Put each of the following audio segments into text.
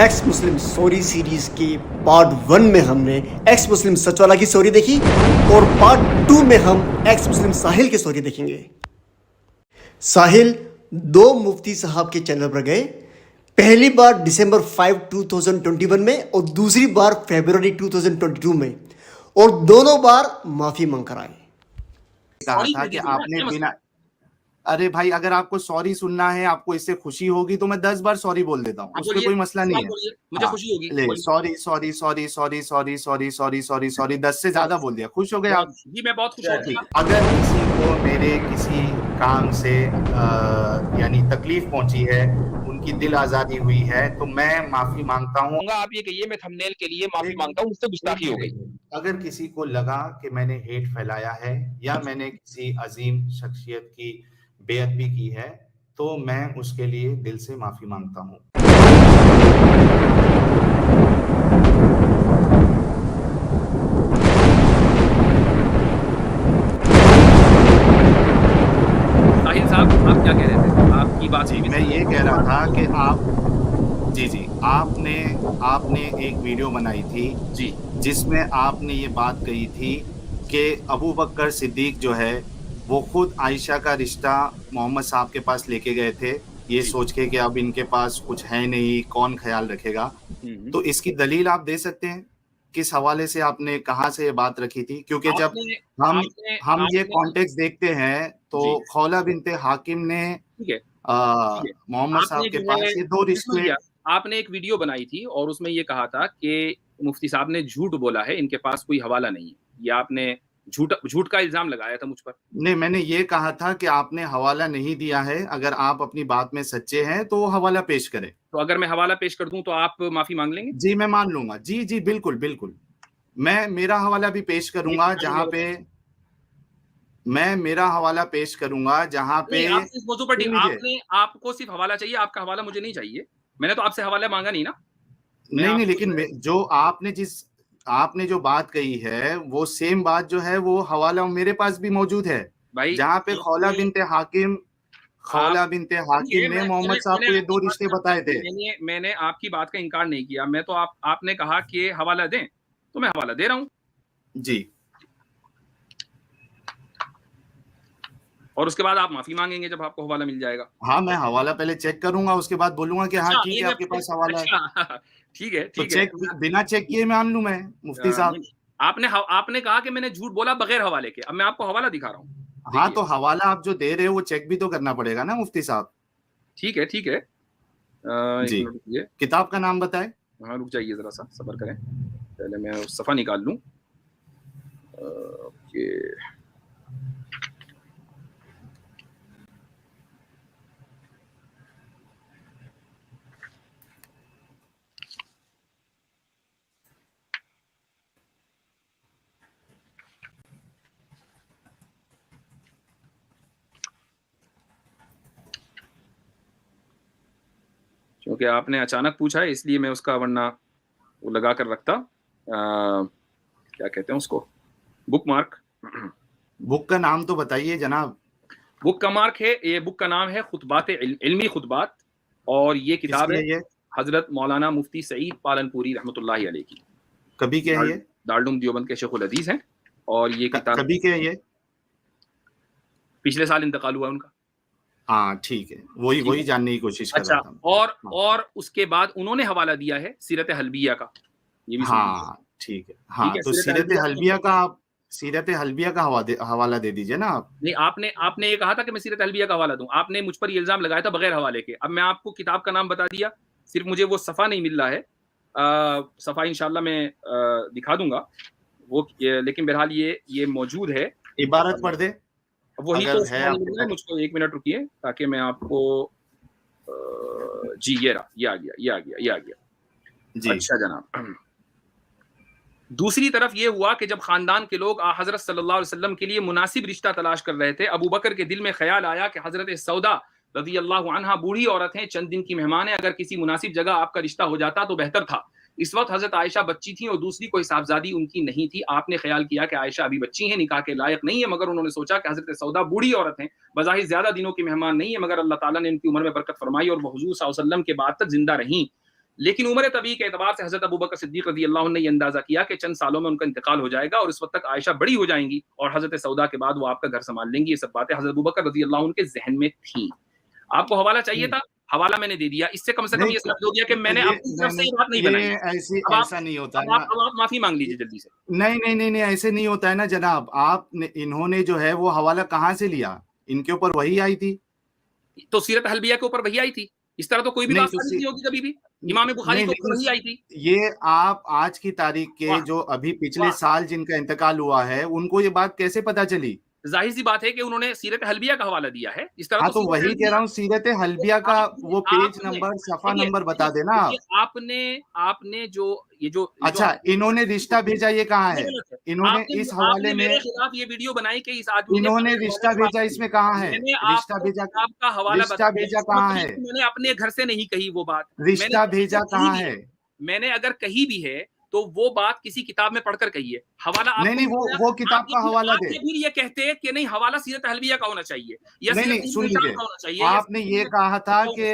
X मुस्लिम story series के part 1 में हमने एक्स मुस्लिम सचवाला की स्टोरी देखी और पार्ट 2 में हम एक्स मुस्लिम साहिल की स्टोरी देखेंगे। साहिल दो मुफ्ती साहब के चैनल पर गए, पहली बार दिसंबर 5, 2021 में और दूसरी बार फरवरी 2022 में, और दोनों बार माफी मांग कर आए। कहा था कि आपने बिना, अरे भाई अगर आपको सॉरी सुनना है, आपको इससे खुशी होगी तो मैं 10 बार सॉरी बोल देता हूँ, उसमें कोई मसला नहीं है। मुझे खुशी होगी। Sorry sorry sorry sorry sorry sorry sorry sorry sorry 10 से ज्यादा बोल दिया, खुश हो गए आप? जी मैं बहुत खुश हूँ। अगर किसी को मेरे किसी काम से यानी तकलीफ पहुंची है, उनकी दिल आजादी हुई है, तो मैं माफी मांगता हूँ। आप ये कहिए मैं थंबनेल के लिए माफी मांगता हूँ, मुझसे गुस्ताखी हो गई। अगर किसी को लगा कि मैंने हेट फैलाया है या मैंने किसी अजीम शख्सियत की बेअदबी की है, तो मैं उसके लिए दिल से माफी मांगता हूँ। साहिल साहब आप क्या कह रहे थे? आपकी बात जी मैं ये कह रहा था कि आपने एक वीडियो बनाई थी जी, जिसमें आपने ये बात कही थी कि अबू बकर सिद्दीक जो है वो खुद आयशा का रिश्ता मोहम्मद साहब के पास लेके गए थे, ये सोच के कि अब इनके पास कुछ है नहीं, कौन ख्याल रखेगा। तो इसकी दलील आप दे सकते हैं? किस हवाले से आपने, कहाँ से ये बात रखी थी? क्योंकि जब हम ये कॉन्टेक्स्ट देखते हैं तो खौला बिनते हाकिम ने मोहम्मद साहब के पास ये दो रिश्ते, आपने एक वीडियो बनाई थी और उसमें ये कहा था कि मुफ्ती साहब ने झूठ बोला है, इनके पास कोई हवाला नहीं है। ये आपने झूठ का इल्जाम लगाया था मुझ पर। नहीं, मैंने ये कहा था कि आपने हवाला नहीं दिया है, अगर आप अपनी बात में सच्चे हैं तो हवाला पेश करें। तो अगर मैं हवाला पेश कर दूं तो आप माफी मांग लेंगे? जी मैं मान लूंगा, जी जी बिल्कुल बिल्कुल। मैं मेरा हवाला भी पेश करूंगा जहां पे आप इस मौजू पर आपको सिर्फ हवाला चाहिए, आपका हवाला मुझे नहीं चाहिए। मैंने तो आपसे हवाला मांगा नहीं ना। नहीं, लेकिन जो आपने जो बात कही है वो सेम बात जो है वो हवाला मेरे पास भी मौजूद है, जहाँ पे खौला बिनते हाकिम ने मोहम्मद साहब को ये दो रिश्ते बताए थे। मैंने आपकी बात का इनकार नहीं किया। मैं तो आपने कहा कि हवाला दें तो मैं हवाला दे रहा हूँ जी, और उसके बाद आप माफी मांगेंगे जब आपको हवाला मिल जाएगा। हाँ मैं हवाला पहले चेक करूंगा, उसके बाद बोलूंगा कि हाँ ठीक है आपके पास हवाला है। ठीक है, तो चेक बिना चेक किए मान लूं मैं मुफ्ती साहब? आपने कहा कि मैंने झूठ बोला बगैर हवाले के, अब मैं आपको हवाला दिखा रहा हूँ। हाँ तो हवाला आप जो दे रहे हो वो चेक भी तो करना पड़ेगा ना मुफ्ती साहब। ठीक है जी, किताब का नाम बताएं। हाँ रुक जाइए जरा सा सब्र करें, पहले मैं उस सफा निकाल लूं। ओके क्योंकि आपने अचानक पूछा है इसलिए मैं उसका, वरना वो लगा कर रखता, क्या कहते हैं उसको, बुक मार्क। बुक का नाम तो बताइए जनाब। बुक का मार्क है, ये बुक का नाम है खुतबात इल्मी खुतबात, और ये किताब है ये हजरत मौलाना मुफ्ती सईद पालनपुरी रहमतुल्लाहि अलैह की। कभी के है ये? दारुल देवबंद के शेखुल हदीस हैं, और ये किताब कभी के है ये? पिछले साल इंतकाल हुआ उनका। हाँ ठीक है, वही जानने की कोशिश कर रहा था। और उसके बाद उन्होंने हवाला दिया है सीरत हल्बिया का, ये भी हाँ ठीक है। हाँ तो सीरत हल्बिया का हवाला दे दीजिए ना आप। नहीं, आपने ये कहा था कि मैं सीरत हल्बिया का हवाला दूं, आपने मुझ पर ये इल्जाम लगाया था बगैर हवाले के। अब मैं आपको किताब का नाम बता दिया, सिर्फ मुझे वो सफ़ा नहीं मिल रहा है। सफ़ा इंशाल्लाह मैं दिखा दूंगा वो, लेकिन बहरहाल ये मौजूद है। इबारत पढ़ दे वही तो है, मुझको 1 मिनट रुकिए ताकि मैं आपको जी ये आ गया जी। अच्छा जनाब, दूसरी तरफ ये हुआ कि जब खानदान के लोग हजरत सल्लल्लाहु अलैहि वसल्लम के लिए मुनासिब रिश्ता तलाश कर रहे थे, अबू बकर के दिल में ख्याल आया कि हजरत सौदा रज़ी अल्लाह अन्हा बूढ़ी औरत हैं, चंद दिन की मेहमान है, अगर किसी मुनासिब जगह आपका रिश्ता हो जाता तो बेहतर था। इस वक्त हजरत आयशा बच्ची थी और दूसरी कोई साहबजादी उनकी नहीं थी। आपने ख्याल किया कि आयशा अभी बच्ची हैं, निकाह के लायक नहीं है, मगर उन्होंने सोचा कि हजरत सौदा बूढ़ी औरत हैं, बज़ाहिर ज्यादा दिनों की मेहमान नहीं है, मगर अल्लाह ताला ने इनकी उम्र में बरकत फरमाई और वो हुजूर सल्लल्लाहु अलैहि वसल्लम के बाद तक जिंदा रहीं। लेकिन उम्र तबी के एतबार से हजरत अबू बकर सिद्दीक रज़ी अल्लाह अन्हु ने ये अंदाजा किया कि चंद सालों में उनका इंतकाल हो जाएगा और इस वक्त तक आयशा बड़ी हो जाएंगी और हजरत सौदा के बाद वो आपका घर संभाल लेंगी। ये सब बातें हजरत अबू बकर रज़ी अल्लाह अन्हु के जहन में थी। आपको हवाला चाहिए था, हवाला मैंने दे दिया। इससे कम ये साबित हो गया कि मैंने अपनी तरफ से ये बात नहीं बनाई। ऐसा नहीं होता है ना। अब आप माफी मांग लीजिए जल्दी से। नहीं नहीं नहीं नहीं, ऐसे नहीं होता है ना जनाब। आपने इन्होंने जो है वो हवाला कहाँ से लिया? इनके ऊपर वही आई थी, तो सीरत हल्बिया के ऊपर वही आई थी। इस तरह तो कोई भी बात नहीं होगी कभी भी। इमाम बुखारी के ऊपर वही आई थी। ये आप आज की तारीख के जो अभी पिछले साल जिनका इंतकाल हुआ है उनको ये बात कैसे पता चली? जाहिर सी बात है कि उन्होंने सीरत हल्बिया का हवाला दिया है। इस तरह हाँ, तो वही कह रहा हूँ, सीरत हल्बिया का वो पेज नंबर, सफा नंबर बता देना आप। आपने जो अच्छा, इन्होंने रिश्ता भेजा, ये कहाँ है? इन्होंने इस हवाले में मेरे खिलाफ ये वीडियो बनाई कि इस आदमी इन्होंने रिश्ता भेजा, इसमें कहाँ है? रिश्ता भेजा, आपका हवाला रिश्ता भेजा कहाँ है? मैंने अपने घर से नहीं कही वो बात। रिश्ता भेजा कहाँ है? मैंने अगर कही भी है तो वो बात किसी किताब में पढ़कर कही है। हवाला नहीं, वो किताब का हवाला दे। फिर ये कहते हैं कि नहीं, हवाला सीरत हल्बिया का होना चाहिए या नहीं, सुन लीजिए, आपने ये कहा था कि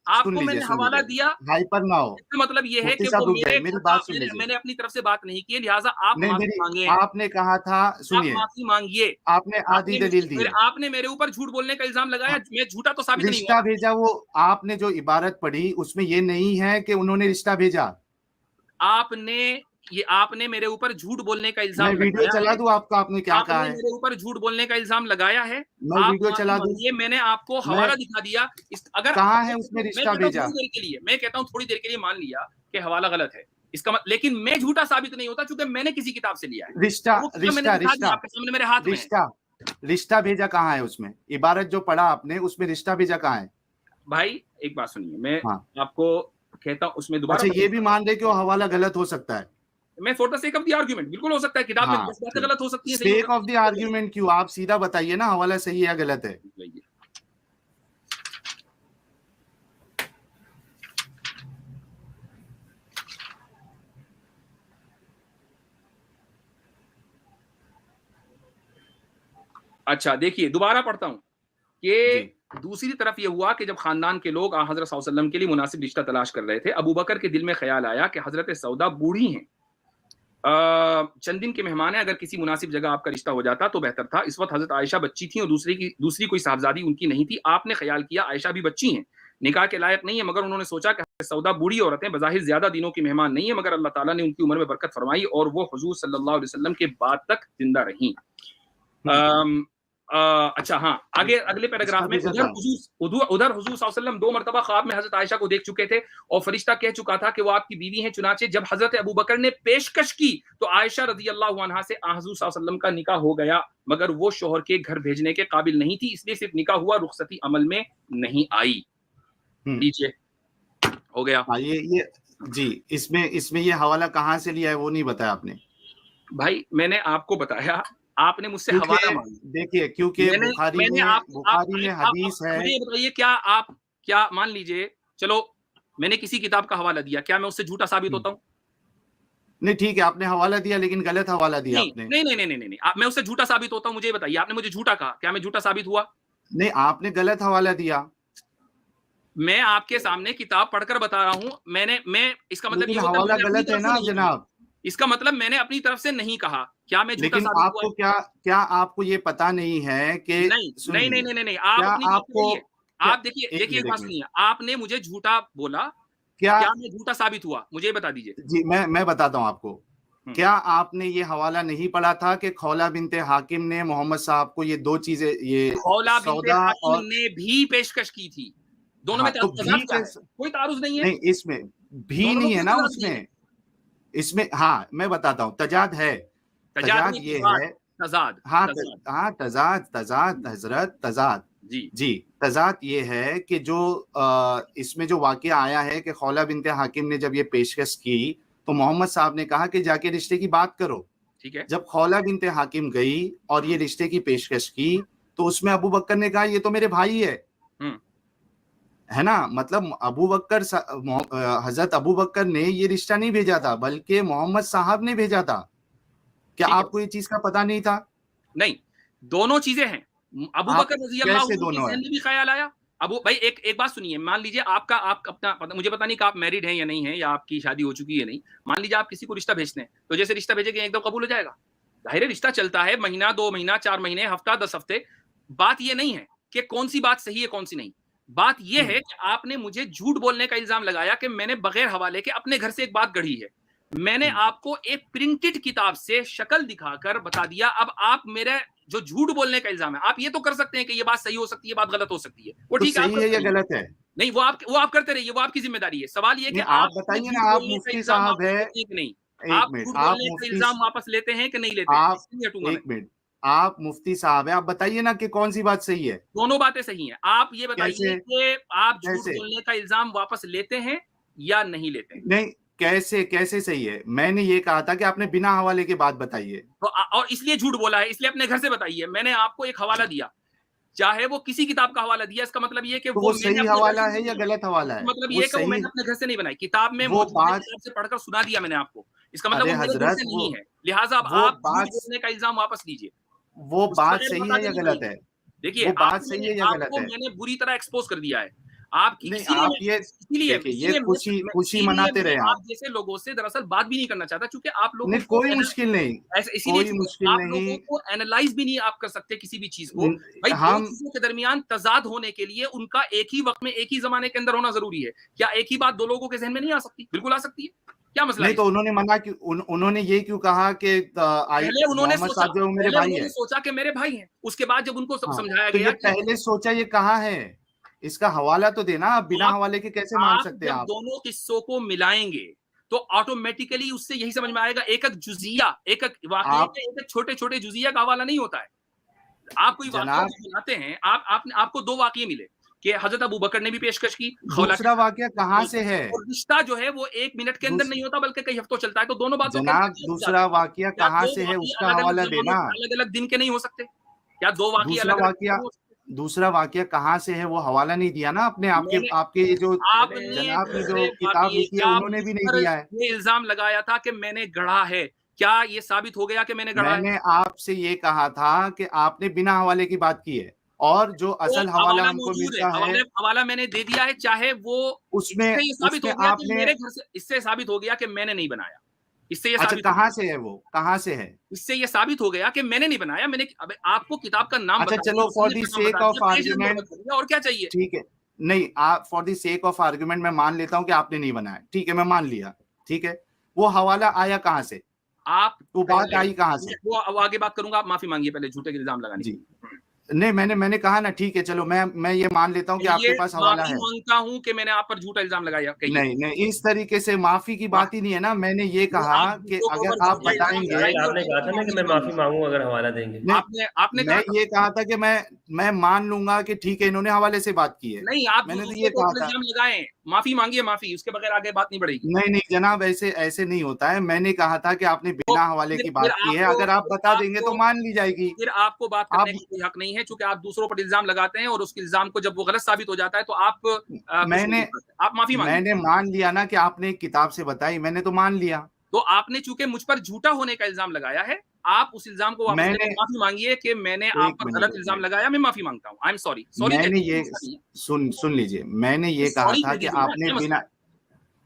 आपको मैंने हवाला दिया, हाइपर ना हो। इसका मतलब ये है कि वो मेरी बात सुन लीजिए। मैंने अपनी तरफ से बात नहीं की, लिहाजा आप माफी मांगे। आपने कहा था, सुनिए, माफी मांगिए। आपने आधी दलील दी। आपने मेरे ऊपर झूठ बोलने का इल्जाम लगाया, मैं झूठा तो साबित नहीं हुआ। रिश्ता भेजा, वो आपने जो इबारत पढ़ी उसमें ये नहीं है कि उन्होंने रिश्ता भेजा। आपने मेरे ऊपर झूठ बोलने का इल्जाम लगाया। मैं वीडियो चला दूं आपका, आपने क्या कहा है? मेरे ऊपर झूठ बोलने का इल्जाम लगाया है। मैं वीडियो चला दूं? ये मैंने आपको हवाला दिखा दिया। अगर कहाँ है उसमें रिश्ता भेजा? मैं कहता हूँ थोड़ी देर के लिए मान लिया कि हवाला गलत है, इसका लेकिन मैं झूठा साबित नहीं होता क्योंकि मैंने किसी किताब से लिया है। रिश्ता मेरे हाथ में रिश्ता भेजा कहाँ है? उसमें इबारत जो पढ़ा आपने उसमें रिश्ता भेजा कहाँ है? भाई एक बात सुनिए, मैं आपको कहता हूँ उसमें दोबारा। अच्छा, ये भी मान रहे कि वो हवाला गलत हो सकता है? मैं for the sake of the argument, बिल्कुल हो सकता है, किताब में बातें गलत हो सकती है। सेक ऑफ द आर्गुमेंट क्यों? आप सीधा बताइए ना, हवाला सही है या गलत है? अच्छा देखिए, दोबारा पढ़ता हूं कि दूसरी तरफ यह हुआ कि जब खानदान के लोग हजरत सल्लल्लाहु अलैहि वसल्लम के लिए मुनासिब रिश्ता तलाश कर रहे थे, अबू बकर के दिल में ख्याल आया कि हजरत सौदा बूढ़ी हैं, चंद दिन के मेहमान है, अगर किसी मुनासिब जगह आपका रिश्ता हो जाता तो बेहतर था। इस वक्त हजरत आयशा बच्ची थी और दूसरी कोई साहबजादी उनकी नहीं थी। आपने ख्याल किया आयशा भी बच्ची हैं, निकाह के लायक नहीं है, मगर उन्होंने सोचा कि सौदा बूढ़ी औरत है, बज़ाहिर ज्यादा दिनों की मेहमान नहीं है, मगर अल्लाह ताला ने उनकी उम्र में बरकत फरमाई और वो हुजूर सल्लल्लाहु अलैहि वसल्लम के बाद तक जिंदा रहीं। अच्छा हाँ, आगे अगले पैराग्राफ में उधर हुजूर सल्लल्लाहु अलैहि वसल्लम 2 मरतबा ख्वाब में हजरत आयशा को देख चुके थे और फरिश्ता कह चुका था कि वो आपकी बीवी हैं। चुनाचे जब हजरत अबू बकर ने पेशकश की तो आयशा रजी अल्लाह अन्हा से हुजूर सल्लल्लाहु अलैहि वसल्लम का निकाह हो गया, मगर वो शोहर के घर भेजने के काबिल नहीं थी, इसलिए सिर्फ निकाह हुआ, रुखसती अमल में नहीं आई। लीजिए, हो गया। ये जी, इसमें ये हवाला कहाँ से लिया है वो नहीं बताया आपने। भाई मैंने आपको बताया, आपने मुझसे हवाला मांगा। देखिए, क्योंकि बुखारी में हदीस है। मुझे बताइए, क्या मान लीजिए, चलो मैंने किसी किताब का हवाला दिया, क्या मैं उससे झूठा साबित होता हूँ? नहीं, ठीक है, आपने हवाला दिया लेकिन गलत हवाला दिया आपने। नहीं, मैं उससे झूठा साबित होता हूँ? मुझे बताइए, आपने मुझे झूठा कहा, क्या मैं झूठा साबित हुआ? नहीं, आपने गलत हवाला दिया। मैं आपके सामने किताब पढ़कर बता रहा हूँ। मैं इसका मतलब हवाला गलत है ना जनाब। इसका मतलब मैंने अपनी तरफ से नहीं कहा। क्या मैं झूठा साबित आपको क्या आपको ये पता नहीं है कि नहीं, आप देखिए एक बात सुनिए, आपने मुझे झूठा बोला, क्या मैं झूठा साबित हुआ? मुझे बता दीजिए। जी, मैं बताता हूँ आपको। क्या आपने ये हवाला नहीं पढ़ा था कि खौला बिनते हाकिम ने मोहम्मद साहब को ये 2 चीजें, ये खौला बिनते हाकिम ने भी पेशकश की थी? दोनों में कोई तारुज नहीं है। नहीं, इसमें भी नहीं है ना, इसमें हाँ मैं बताता हूँ, तजाद है। तजाद ये है, तजाद हजरत, तजाद जी तजाद ये है कि जो इसमें जो वाकया आया है कि खौला बिनते हाकिम ने जब ये पेशकश की तो मोहम्मद साहब ने कहा कि जाके रिश्ते की बात करो। ठीक है। जब खौला बिनते हाकिम गई और ये रिश्ते की पेशकश की तो उसमें अबू बकर ने कहा ये तो मेरे भाई है ना, मतलब अबू बकर, हजरत अबू बकर ने ये रिश्ता नहीं भेजा था बल्कि मोहम्मद साहब ने भेजा था। क्या आपको ये चीज का पता नहीं था? नहीं, दोनों चीजें हैं। अबू बकर रज़ी अल्लाह अन्हु के ज़हन में भी ख्याल आया, अब भाई एक बात सुनिए, मान लीजिए आपका आप अपना मुझे पता नहीं कि आप मैरिड हैं या नहीं है, या आपकी शादी हो चुकी है नहीं, मान लीजिए आप किसी को रिश्ता भेजते हैं, तो जैसे रिश्ता भेजेंगे एकदम कबूल हो जाएगा? जाहिर है रिश्ता चलता है, महीना 2 महीना 4 महीने, हफ्ता 10 हफ्ते। बात ये नहीं है कि कौन सी बात सही है कौन सी नहीं, बात यह है कि आपने मुझे झूठ बोलने का इल्जाम लगाया कि मैंने बगैर हवाले के अपने घर से एक बात गढ़ी है। मैंने आपको एक प्रिंटेड किताब से शक्ल दिखाकर बता दिया। अब आप मेरे जो झूठ बोलने का इल्जाम है, आप ये तो कर सकते हैं कि ये बात सही हो सकती है, बात गलत हो सकती है, वो तो ठीक है, सही है या गलत है? नहीं वो आप करते रहिए, वो आपकी जिम्मेदारी है। सवाल ये कि आप बताइए ना, आप मुफ्ती साहब है, नहीं, एक आप मिनट, झूठ आप बोलने का मुफ्ती, इल्जाम वापस लेते हैं कि नहीं लेते? आप नहीं हटूंगा मैं। एक मिनट, आप मुफ्ती साहब है, आप बताइए ना कि कौन सी बात सही है। दोनों बातें सही हैं। आप ये बताइए कैसे? कि आप झूठ कैसे? बोलने का इल्जाम वापस लेते हैं या नहीं लेते हैं? नहीं, कैसे कैसे सही है? मैंने ये कहा था कि आपने बिना हवाले के बात बताइए। तो और इसलिए झूठ बोला है, इसलिए अपने घर से बताइए। मैंने आपको एक हवाला दिया, चाहे वो किसी किताब का हवाला दिया, इसका मतलब ये कि तो वो वो मैंने सही अपने घर हवाला से है नहीं या बनाई। गलत हवाला इसका है? मतलब वो ये कि वो सही, मैंने अपने घर से नहीं बनाई, किताब में वो मौजूद है, बात, किताब से पढ़कर सुना दिया मैंने आपको। इसका मतलब अरे वो मेरे घर हजरत, से नहीं है, लिहाजा अब वो आप झूठ बात, बोलने का इल्जाम वापस लीजिए। वो उसके बात बगैर सही बता है या देनी गलत चाहिए। है? देखिए वो बात सही है या गलत आपको है? मैंने बुरी तरह एक्सपोज कर दिया है। आपकी नहीं, इसीलिए आप मैं ये इसीलिए देखिए, ये इसीलिए खुशी मैं खुशी इसीलिए मनाते मैं रहे आप आप। जैसे लोगों से दरअसल बात भी नहीं करना चाहता, क्योंकि आप लोगों नहीं, को कोई मुश्किल नहीं, ऐसे इसीलिए कोई क्योंकि मुश्किल आप नहीं। लोगों को एनालाइज भी नहीं आप कर सकते किसी भी चीज को। भाई दो हम, चीजों के दरमियान तजाद होने के लिए उनका एक ही वक्त में एक ही जमाने के अंदर होना जरूरी है। क्या एक ही बात दो लोगों के जहन में नहीं आ सकती? बिल्कुल आ सकती है। क्या मसला नहीं है? तो उन्होंने मना क्यों, उन्होंने ये क्यों कहा कि मोहम्मद साहब जो मेरे भाई है? सोचा कि मेरे भाई हैं, उसके बाद जब उनको हाँ, समझाया तो ये गया कि पहले सोचा, ये कहाँ है? इसका हवाला तो देना, आप बिना आप हवाले के कैसे मान आप सकते हैं जब आप? दोनों किस्सों को मिलाएंगे तो ऑटोमेटिकली उससे यही समझ में आएगा, एक एक जुजिया, एक एक वाकये आप के एक एक छोटे छोटे जुजिया का हवाला नहीं होता है। आप कोई वाकया जनाब, बनाते हैं, आपको दो वाकये मिले कि हजरत अबू बकर ने भी पेशकश की, खौला दूसरा वाकया कहाँ से है? और रिश्ता जो है वो 1 मिनट के अंदर दूस, नहीं होता बल्कि कई हफ्तों चलता है। तो दोनों बातों के अंदर जनाब, क्या हो जाता दूसरा है? वाकया क्या कहाँ दो से है, वाकये उसका अलग अलग हवाला जमानों देना। के अलग अलग दिन के नहीं हो सकते? क्या दो वाकये दूसरा अलग अलग वाकया, हो सकते? दूसरा वाकया कहाँ से है, वो हवाला नहीं दिया ना आपने। आपके मैंने आपके ये जो आपने जनाब ने जो दूसरे किताब वाकये लिखी है, का उन्होंने मुझ भी नहीं पर दिया है। ये इल्जाम लगाया था कि मैंने गढ़ा है। क्या ये साबित हो गया कि मैंने गढ़ा है? मैंने आपसे ये कहा था कि आपने बिना हवाले की बात की है, और जो तो असल हवाला हवाला हमको मौजूद है, मिलता है हवाला मैंने दे दिया है, चाहे वो उसमें, इससे ये साबित उसमें हो गया कि आपने, मेरे घर से, इससे साबित हो गया कि मैंने नहीं बनाया। इससे ये अच्छा साबित हो कहाँ गया, से है वो, कहाँ से है? इससे ये साबित हो गया कि मैंने नहीं बनाया। मैंने अब आपको किताब का नाम अच्छा बता दिया, चलो, फॉर मुसन्निफ द का नाम सेक बता ऑफ दिया, पेज नंबर आर्ग्यूमेंट, बता दिया, और क्या चाहिए? ठीक है, नहीं, आप for the sake of argument मैं मान लेता हूँ कि आपने नहीं बनाया, ठीक है, मैं मान लिया, ठीक है। वो हवाला आया कहाँ से? आप वो बात आई कहाँ से? वो अब आगे बात करूंगा, आप माफी मांगिए पहले झूठे के इल्जाम लगाने जी, के लिए। नहीं, मैंने कहा ना, ठीक है, चलो, मैं ये मान लेता हूँ कि ये आपके पास हवाला माफी है। मांगता हूं कि मैंने आप पर झूठा इल्जाम लगाया, कहिए। नहीं नहीं, इस तरीके से माफी की बात ही नहीं है ना। मैंने ये वो कहा आप कि दूसरों के अगर ऊपर आप झूठा इल्जाम बताएंगे, साहिल लगाएंगे और आपने कहा कहते था हैं ना कि मैं माफी माफी मांगी। मांगू अगर हवाला देंगे। नहीं, आपने मैं कहा ये कहा था कि मैं मान लूंगा कि ठीक है, इन्होंने हवाले से बात की है, नहीं, आप मैंने तो दूसरों ये के कहा ऊपर था। इल्जाम लगाएं, माफी मांगिए, माफी, उसके बगैर आगे बात नहीं बढ़ेगी। नहीं नहीं जनाब, ऐसे ऐसे नहीं होता है। मैंने कहा था कि आपने तो बिना हवाले की फिर बात की है, आपको अगर आप फिर बता देंगे तो आपको मान ली जाएगी। फिर आपको बात आप, करने का कोई हक नहीं है, क्योंकि आप दूसरों पर इल्जाम लगाते हैं और उसके इल्जाम को जब वो गलत साबित हो जाता है तो आप कुछ नहीं मैंने कर सकते। आप माफी मांगिए। मैंने मान लिया ना कि आपने एक किताब से बताई, मैंने तो मान लिया। तो आपने चूंकि मुझ पर झूठा होने का इल्जाम लगाया है, आप उस इल्जाम को वापस लेकर मैंने, माफी मांगिए कि मैंने आप एक पर मिनट, गलत एक इल्जाम मिनट, लगाया, मैं माफी मांगता हूँ, आई एम सॉरी। सॉरी मैंने कहते ये, हैं, सुन लीजिए, मैंने ये कहा सॉरी था कह कि दीजिए ना, आपने क्या मसला बिना, है?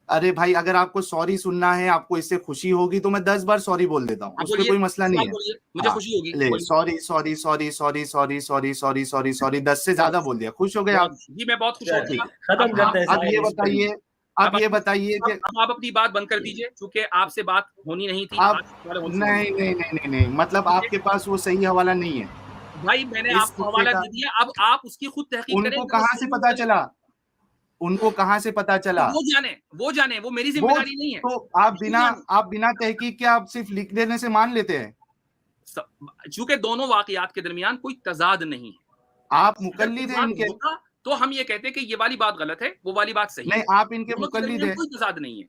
अरे भाई, अगर आपको सॉरी सुनना है, आपको इससे खुशी होगी तो मैं 10 बार सॉरी बोल देता हूँ, आप उस पर बोलिए, कोई मसला नहीं है। बोलिए, मुझे हाँ, खुशी होगी, ले, बोलिए। Sorry sorry sorry sorry sorry sorry sorry sorry sorry sorry, 10 से ज्यादा बोल दिया, खुश हो गए आप? जी मैं बहुत खुश हो चलिए, गया। ठीक, खत्म करते हैं अब ये साहिल इसको। बताइए, अब ये बताइए कि अब आप अपनी बात बंद कर दीजिए, क्योंकि आपसे बात होनी नहीं थी, आप, आज वाले होनी नहीं नहीं नहीं नहीं नहीं, मतलब चाहिए। आपके पास वो सही हवाला नहीं है भाई मैंने इस आपको किस्से हवाला का। दे दिया, अब आप उसकी खुद तहकीक करें। उनको कहाँ से पता चला? उनको कहाँ से पता तो चला? वो जाने, वो मेरी वो जिम्मेदारी नहीं है। तो आप बिना तहकीक के आप सिर्फ लिख देने से मान लेते हैं? चूंकि दोनों वाकयात के दरमियान कोई तजाद नहीं है, आप अगर मुकल्लिद हैं तजाद इनके? होता तो हम ये कहते कि ये वाली बात गलत है, वो वाली बात सही है। नहीं, आप इनके दोनों के मुकल्लिद दरमियान हैं, कोई तजाद नहीं है।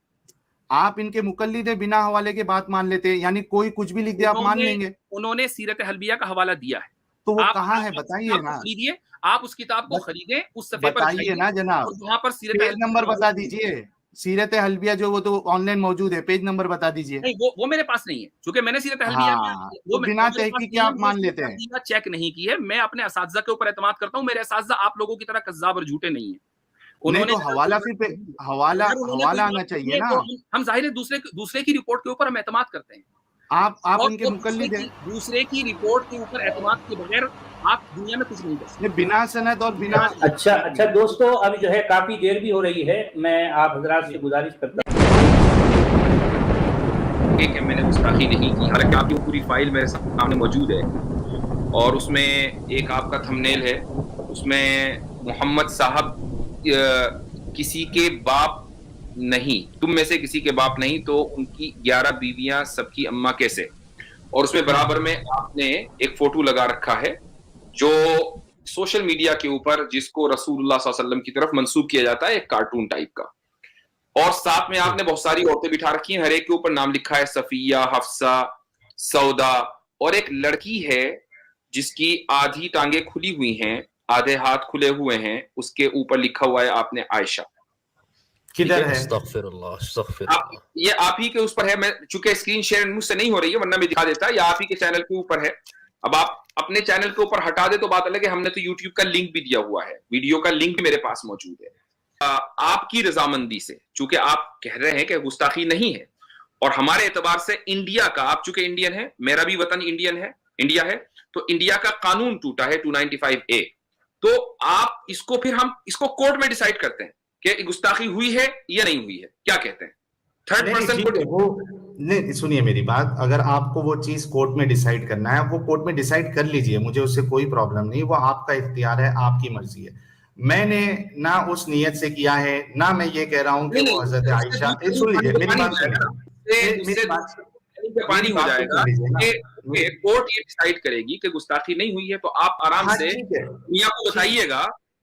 आप इनके मुकल्लिद हैं, बिना हवाले के बात मान लेते हैं, यानी कोई कुछ भी लिख दे आप मान लेंगे? उन्होंने सीरत हलबिया का हवाला दिया है। तो वो आप कहाँ है, उस बताइए किताब को ना, खरीदिए, आप उस किताब को खरीदें, उस सफे पर बताइए जाइए ना जनाब, और वहां पर सीरत पेज हलबिया नंबर का बता हवाला दीजिए, सीरत हल्बिया जो वो तो ऑनलाइन मौजूद है, पेज नंबर बता दीजिए। नहीं, वो मेरे पास नहीं है, क्योंकि मैंने सीरत हल्बिया हाँ, तो बिना तहकीक आप मान लेते हैं। चेक नहीं की है। मैं अपने असातिज़ा के ऊपर एतमाद करता हूँ। मेरे असातिज़ा आप लोगों की तरह कज़्ज़ाब और झूठे नहीं है। उन्होंने तो हवाला फिर हवाला आना चाहिए ना। हम जाहिर दूसरे की रिपोर्ट के ऊपर हम एतमाद करते हैं। आप उनके मुकल्लिद हैं। दूसरे की रिपोर्ट के ऊपर एतमाद के बगैर आप दुनिया में कुछ नहीं कर सकते। बिना सनद और बिना अच्छा दोस्तों, अभी जो है काफी देर भी हो रही है, मैं आप हजरात से गुजारिश करता हूँ कि मैंने गुस्ताखी नहीं की। हालांकि आपकी पूरी फाइल मेरे सामने मौजूद है और उसमें एक आपका थंबनेल है, उसमें मोहम्मद साहब किसी के बाप नहीं, तुम में से किसी के बाप नहीं तो उनकी 11 बीवियां सबकी अम्मा कैसे, और उसमें बराबर में आपने एक फोटो लगा रखा है जो सोशल मीडिया के ऊपर जिसको रसूलुल्लाह सल्लल्लाहु अलैहि वसल्लम की तरफ मंसूब किया जाता है, एक कार्टून टाइप का, और साथ में आपने बहुत सारी औरतें बिठा रखी हैं, हर एक के ऊपर नाम लिखा है सफिया, हफ्सा, सौदा, और एक लड़की है जिसकी आधी टांगे खुली हुई हैं, आधे हाथ खुले हुए हैं, उसके ऊपर लिखा हुआ है आपने आयशा। किधर है? ये आप ही के उस पर है। मैं चूंकि स्क्रीन शेयर मुझसे नहीं हो रही है, वरना मैं दिखा देता, या आप ही के चैनल के ऊपर है। अब आप अपने चैनल के ऊपर हटा दे तो बात अलग है, हमने तो यूट्यूब का लिंक भी दिया हुआ है, वीडियो का लिंक मेरे पास मौजूद है। आपकी रजामंदी से, चूंकि आप कह रहे हैं कि गुस्ताखी नहीं है, और हमारे एतबार से इंडिया का, आप चूंकि इंडियन है, मेरा भी वतन इंडिया है, तो इंडिया का कानून टूटा है 295A, तो आप इसको फिर हम इसको कोर्ट में डिसाइड करते हैं कि गुस्ताखी हुई है या नहीं हुई है, क्या कहते हैं? थर्ड पर्सन को नहीं, सुनिए मेरी बात, अगर आपको वो चीज कोर्ट में डिसाइड करना है, वो कोर्ट में डिसाइड कर लीजिए, मुझे उससे कोई प्रॉब्लम नहीं, वो आपका इख्तियार है, आपकी मर्जी है। मैंने ना उस नियत से किया है, ना मैं ये कह रहा हूं कि वो हजरत आयशा, सुन लीजिए मेरी बात, पानी हो जाएगा कि कोर्ट ये डिसाइड करेगी कि गुस्ताखी नहीं हुई है, तो आप आराम से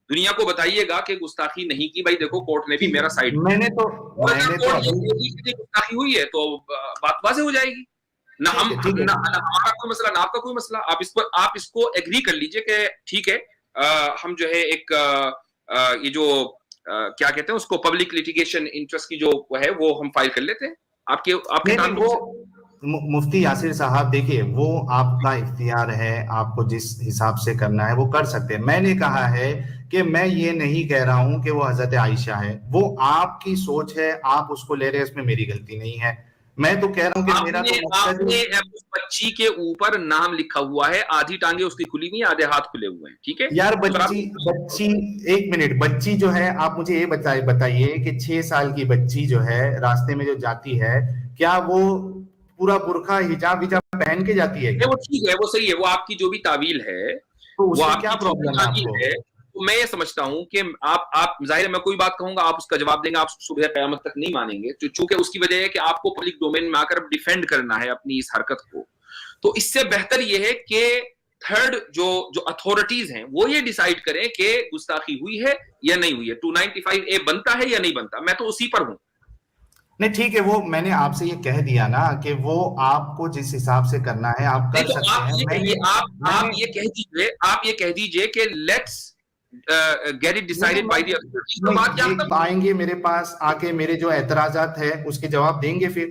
दुनिया को बताइएगा कि गुस्ताखी नहीं की। भाई देखो, कोर्ट ने भी मेरा साइड, मैंने तो गुस्ताखी हुई है तो बात वाज़ेह हो जाएगी। ना हमारा कोई मसला, ना आपका कोई मसला। आप इसको एग्री कर लीजिए कि ठीक है, हम जो है एक ये जो क्या कहते हैं उसको, पब्लिक लिटिगेशन इंटरेस्ट की जो है वो हम फाइल कर लेते हैं आपके मुफ्ती यासिर साहब, देखिए वो आपका इख्तियार है, आपको जिस हिसाब से करना है वो कर सकते हैं। मैंने कहा है कि मैं ये नहीं कह रहा हूं कि वो हजरत आयशा है, वो आपकी सोच है, आप उसको ले रहे हैं, उसमें मेरी गलती नहीं है। मैं तो कह रहा हूं कि मेरा तो आपने उस बच्ची के ऊपर नाम लिखा हुआ है, आधी टांगे उसकी खुली हुई, आधे हाथ खुले हुए हैं, ठीक है यार। बच्ची एक मिनट, बच्ची जो है, आप मुझे ये बताइए कि 6 साल की बच्ची जो है रास्ते में जो जाती है, क्या वो पूरा बुर्का हिजाब पहन के जाती है? वो ठीक है, वो सही है, वो आपकी जो भी तावील है, तो उसमें क्या प्रॉब्लम है आपको? तो मैं ये समझता हूं कि आप जाहिर है, मैं कोई बात कहूंगा, आप उसका जवाब देंगे, आप सुबह कयामत तक नहीं मानेंगे, तो चूंकि उसकी वजह है कि आपको पब्लिक डोमेन में आकर डिफेंड करना है अपनी इस हरकत को। तो इससे बेहतर ये है कि थर्ड जो अथॉरिटीज हैं वो ये डिसाइड करें कि गुस्ताखी हुई है या नहीं हुई है, 295A बनता है या नहीं बनता। मैं तो उसी पर हूं। नहीं ठीक है, वो मैंने आपसे ये कह दिया ना कि वो आपको जिस हिसाब से करना है आप कर सकते हैं। आप ये कह दीजिए कि let's get it decided by the authorities. आएंगे मेरे पास आके मेरे जो एतराजात है उसके जवाब देंगे, फिर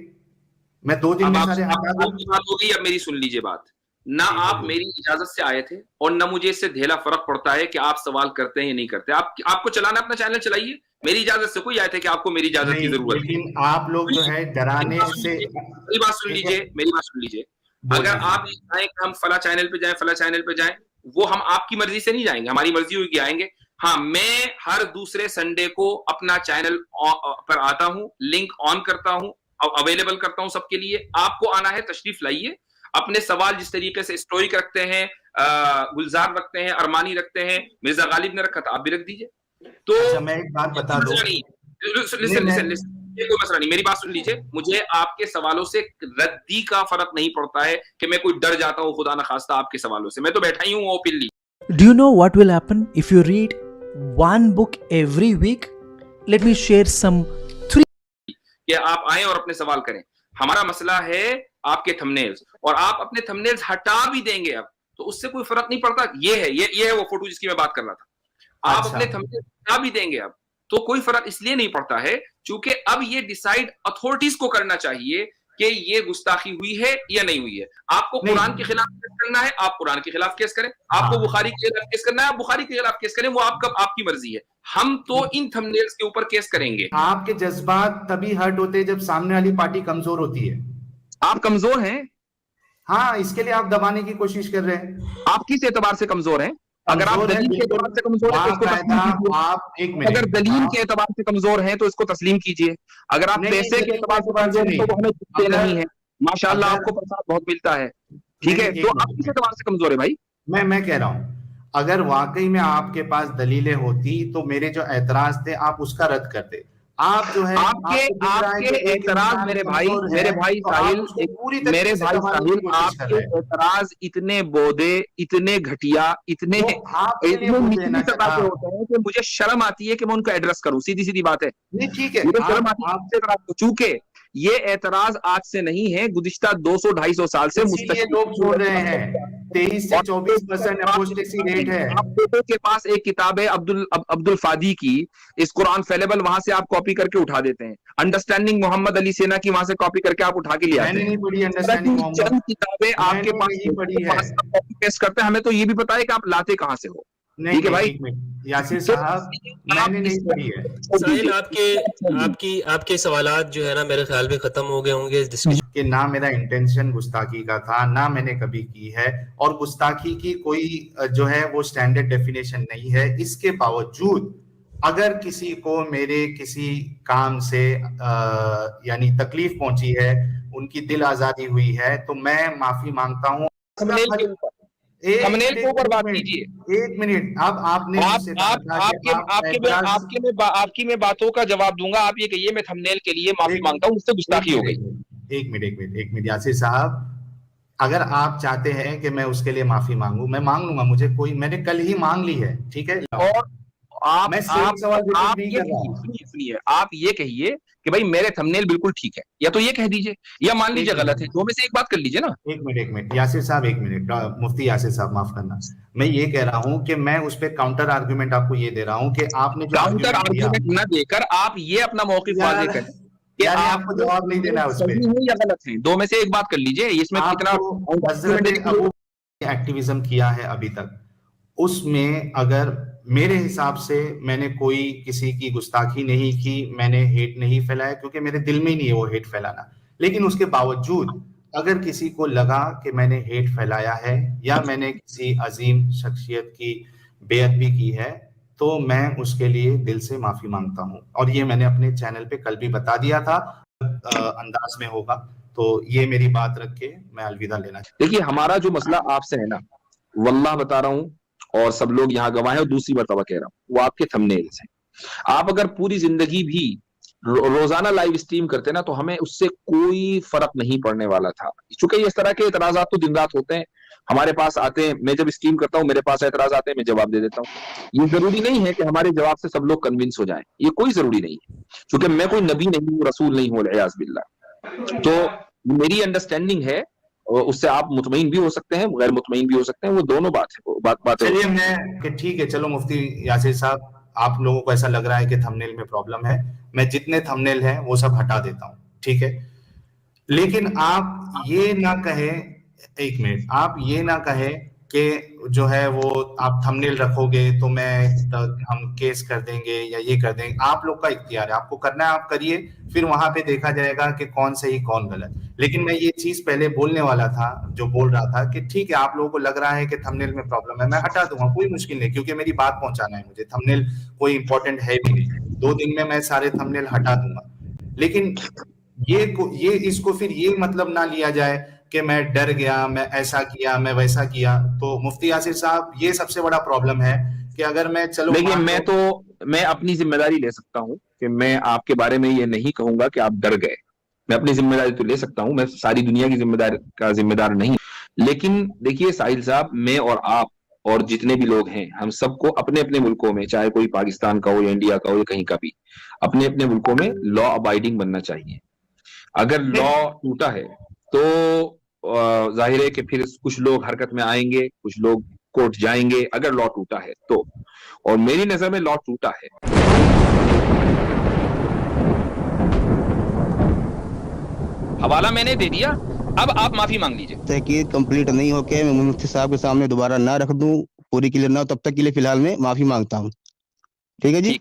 मैं 2 दिन में सारे हटा दूंगा। अब मेरी सुन लीजिए बात, ना आप मेरी इजाजत से आए थे और ना मुझे इससे ढेला फर्क पड़ता है कि आप सवाल करते हैं या नहीं करते। आपको चलाना अपना चैनल चलाइए, मेरी इजाजत से कोई आए थे कि आपको मेरी इजाजत की जरूरत है। लेकिन आप लोग जो है डराने से, मेरी बात सुन लीजिए। अगर आप चाहें कि हम फला चैनल पे जाएं, वो हम आपकी मर्जी से नहीं जाएंगे, हमारी मर्जी होगी आएंगे। हाँ, मैं हर दूसरे संडे को अपना चैनल पर आता हूं, लिंक ऑन करता हूं, अवेलेबल करता हूं सबके लिए। आपको आना है, तशरीफ लाइए, अपने सवाल जिस तरीके से स्टोइक रखते हैं, गुलजार रखते हैं, अरमानी रखते हैं, मिर्जा गालिब ने रखा था, आप भी रख दीजिए। तो अच्छा, मैं एक बात बता दूं, कोई मसला नहीं, मेरी बात सुन लीजिए। मुझे आपके सवालों से रद्दी का फर्क नहीं पड़ता है कि मैं कोई डर जाता हूं खुदा न खास्ता आपके सवालों से। मैं तो बैठा ही हूं openly. Do you know what will happen if you read one book every week? Let me share some 3. कि आप आए और अपने सवाल करें। हमारा मसला है आपके थंबनेल्स, और आप अपने थंबनेल्स हटा भी देंगे अब तो उससे कोई फर्क नहीं पड़ता। ये है वो फोटो जिसकी मैं बात कर रहा था। आप अपने थंबनेल्स हटा भी देंगे अब तो कोई फर्क इसलिए नहीं पड़ता है क्योंकि अब ये डिसाइड अथॉरिटीज को करना चाहिए कि ये गुस्ताखी हुई है या नहीं हुई है। आपको कुरान के खिलाफ केस करना है, आप कुरान के खिलाफ केस करें, आपको बुखारी के खिलाफ केस करना है, आप बुखारी के खिलाफ केस करें, वो आपकी मर्जी है। हम तो इन थंबनेल्स के ऊपर केस करेंगे। आपके जज्बात तभी हर्ट होते हैं जब सामने वाली पार्टी कमजोर होती है। आप कमजोर हैं, हाँ, इसके लिए आप दबाने की कोशिश कर रहे हैं। आप किस एतबार से कमजोर हैं? अगर आप दलील के एतबार से कमजोर हैं तो इसको तस्लीम कीजिए। आप एक मिनट, अगर दलील के एतबार से कमजोर हैं तो इसको तस्लीम कीजिए। अगर आप पैसे के एतबार से कमजोर हैं तो वो हमें दिखते नहीं है। माशाल्लाह आपको प्रसाद बहुत मिलता है, ठीक है, तो आप किस एतबार से कमजोर है भाई? मैं कह रहा हूं, अगर वाकई में आपके पास दलीलें होती तो मेरे जो एतराज थे आप उसका रद्द करते। आप जो है आपके एतराज मेरे भाई साहिल, मेरे भाई साहिल, आपके एतराज इतने बोधे, इतने घटिया, इतने निचली सतह के होते हैं कि मुझे शर्म आती है कि मैं उनको एड्रेस करूं। सीधी सीधी बात है, ठीक है, मुझे शर्म आती है। चूंकि ये एतराज आज से नहीं है, गुज़िश्ता 200-250 साल से लोग छोड़ रहे हैं। 23 से 24% अपोस्टेसी रेट है। आपके के पास एक किताब है अब्दुल फादी की, इस कुरान फेलेबल, वहां से आप कॉपी करके उठा देते हैं। अंडरस्टैंडिंग मोहम्मद अली सेना की वहां से कॉपी करके आप उठा के ले आते हैं। चंद किताबें आपके पास कॉपी पेस्ट करते हैं, हमें तो ये भी पता है कि आप लाते कहां से हो। ठीक है भाई, यासिर साहब, मैंने नहीं पढ़ी है। साहिल, आपके सवालात जो है ना मेरे ख्याल में खत्म हो गए होंगे इस डिस्कशन कि ना मेरा इंटेंशन गुस्ताखी का था, ना मैंने कभी की है, और गुस्ताखी की कोई जो है वो स्टैंडर्ड डेफिनेशन नहीं है। इसके बावजूद अगर किसी को मेरे किसी काम से यानी तकलीफ पहुंची है, उनकी दिल आजादी हुई है, तो मैं माफी मांगता हूँ। थंबनेल के ऊपर बात कीजिए। एक मिनट, अब आपने आपकी मैं बातों का जवाब दूंगा। आप ये कहिए मैं थंबनेल के लिए माफी मांगता हूँ, उससे गुस्ताखी हो गई। एक मिनट यासिर साहब, अगर आप चाहते हैं कि मैं उसके लिए माफी मांगू, मैं मांग लूंगा। मैंने कल ही मांग ली है, ठीक है। और आप सुनिए, आप ये कहिए कि भाई मेरे थंबनेल बिल्कुल ठीक है, या तो ये कह दीजिए, या मान लीजिए गलत है। दो में से एक बात कर लीजिए ना। एक मिनट यासिर साहब, एक मिनट, मुफ्ती यासिर साहब माफ करना, मैं ये कह रहा हूं कि मैं उस पर काउंटर आर्गुमेंट आपको ये दे रहा हूं कि आपने जो काउंटर आर्गुमेंट न देकर आप ये अपना मौक़िफ़ वाज़ेह करें कि आपको जवाब नहीं देना उस पे, या गलत है। दो में से एक बात कर लीजिए। इसमें कितना एक्टिविज्म किया है अभी तक, उसमें अगर मेरे हिसाब से मैंने कोई किसी की गुस्ताखी नहीं की, मैंने हेट नहीं फैलाया, क्योंकि मेरे दिल में ही नहीं है वो हेट फैलाना। लेकिन उसके बावजूद अगर किसी को लगा कि मैंने हेट फैलाया है या मैंने किसी अजीम शख्सियत की बेअदबी की है, तो मैं उसके लिए दिल से माफी मांगता हूं। और ये मैंने अपने चैनल पे कल भी बता दिया था, अंदाज में होगा। तो ये मेरी बात रख के मैं अलविदा लेना चाहता हूं। देखिए, हमारा जो मसला आपसे है ना, वल्लाह बता रहा हूं, और सब लोग यहाँ गवाह हैं, और दूसरी मर्तबा कह रहा हूं, वो आपके थंबनेल्स हैं। आप अगर पूरी जिंदगी भी रोजाना लाइव स्ट्रीम करते ना, तो हमें उससे कोई फर्क नहीं पड़ने वाला था। चूंकि इस तरह के एतराजात तो दिन रात होते हैं, हमारे पास आते हैं। मैं जब स्ट्रीम करता हूं, मेरे पास एतराज आते हैं, मैं जवाब दे देता हूँ। ये जरूरी नहीं है कि हमारे जवाब से सब लोग कन्विंस हो जाएं, ये कोई जरूरी नहीं है, क्योंकि मैं कोई नबी नहीं हूँ, रसूल नहीं हूँ, अलियाज़ बिल्लाह। तो मेरी अंडरस्टैंडिंग है, उससे आप मुतमईन भी हो सकते हैं, गैर मुतमईन भी हो सकते हैं, वो दोनों बात है। चलिए, मैं ठीक है, चलो मुफ्ती यासिर साहब, आप लोगों को ऐसा लग रहा है कि थंबनेल में प्रॉब्लम है, मैं जितने थंबनेल हैं वो सब हटा देता हूं, ठीक है। लेकिन आप ये ना कहें, एक मिनट, आप ये ना कहें कि जो है वो आप थंबनेल रखोगे तो हम केस कर देंगे या ये कर देंगे। आप लोग का इख्तियार है, आपको करना है आप करिए, फिर वहां पे देखा जाएगा कि कौन सही कौन गलत। लेकिन मैं ये चीज पहले बोलने वाला था, जो बोल रहा था कि ठीक है, आप लोगों को लग रहा है कि थंबनेल में प्रॉब्लम है, मैं हटा दूंगा, कोई मुश्किल नहीं, क्योंकि मेरी बात पहुंचाना है मुझे। थंबनेल कोई इंपॉर्टेंट है भी नहीं, 2 दिन में मैं सारे थंबनेल हटा दूंगा। लेकिन ये इसको फिर ये मतलब ना लिया जाए कि मैं डर गया, मैं ऐसा किया, मैं वैसा किया। तो मुफ्ती यासिर साहब, ये सबसे बड़ा प्रॉब्लम है कि अगर मैं, चलो देखिए, मैं अपनी जिम्मेदारी ले सकता हूं कि मैं आपके बारे में ये नहीं कहूंगा कि आप डर गए। मैं अपनी जिम्मेदारी तो ले सकता हूं, मैं सारी दुनिया की जिम्मेदार नहीं। लेकिन देखिए साहिल साहब, मैं और आप और जितने भी लोग हैं, हम सबको अपने अपने मुल्कों में, चाहे कोई पाकिस्तान का हो या इंडिया का हो या कहीं का भी, अपने अपने मुल्कों में लॉ अबाइडिंग बनना चाहिए। अगर लॉ टूटा है तो जाहिर है कि फिर कुछ लोग हरकत में आएंगे, कुछ लोग कोर्ट जाएंगे, अगर लॉ टूटा है तो। और मेरी नजर में लॉ टूटा है। हवाला मैंने दे दिया, अब आप माफी मांग लीजिए। तहकीक कंप्लीट नहीं होके मैं मुफ्ती साहब के सामने दोबारा ना रख दूं, पूरी क्लियर ना हो, तब तक के लिए फिलहाल मैं माफी मांगता हूं। ठीक है जी?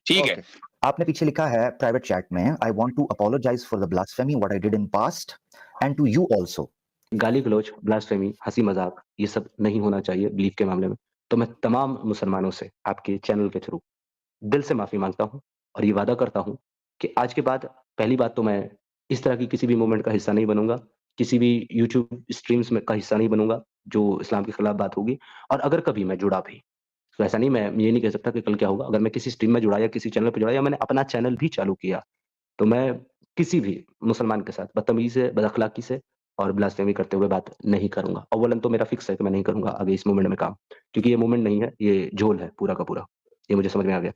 ठीक है। आपने पीछे लिखा है प्राइवेट चैट में, I want to apologize for the blasphemy what I did in past and to you also. गाली गलौज, ब्लास्फेमी, हंसी मजाक, ये सब नहीं होना चाहिए बिलीफ के मामले में। तो मैं तमाम मुसलमानों से आपके चैनल के थ्रू दिल से माफी मांगता हूं और ये वादा करता हूं कि आज के बाद पहली बात तो मैं इस तरह की किसी भी मूवमेंट का हिस्सा नहीं बनूंगा, किसी भी यूट्यूब स्ट्रीम्स में का हिस्सा नहीं बनूंगा जो इस्लाम के खिलाफ बात होगी। और अगर कभी मैं जुड़ा भी, तो ऐसा नहीं, मैं ये नहीं कह सकता कि कल क्या होगा, अगर मैं किसी स्ट्रीम में जुड़ा या किसी चैनल पर जुड़ा या मैंने अपना चैनल भी चालू किया, तो मैं किसी भी मुसलमान के साथ बदतमीजी से, बदअखलाकी से और ब्लास्फेमी करते हुए बात नहीं करूंगा। अव्वलन तो मेरा फिक्स है कि मैं नहीं करूंगा आगे इस मूवमेंट में काम, क्योंकि ये मूवमेंट नहीं है, ये झोल है पूरा का पूरा। ये मुझे समझ में आ गया।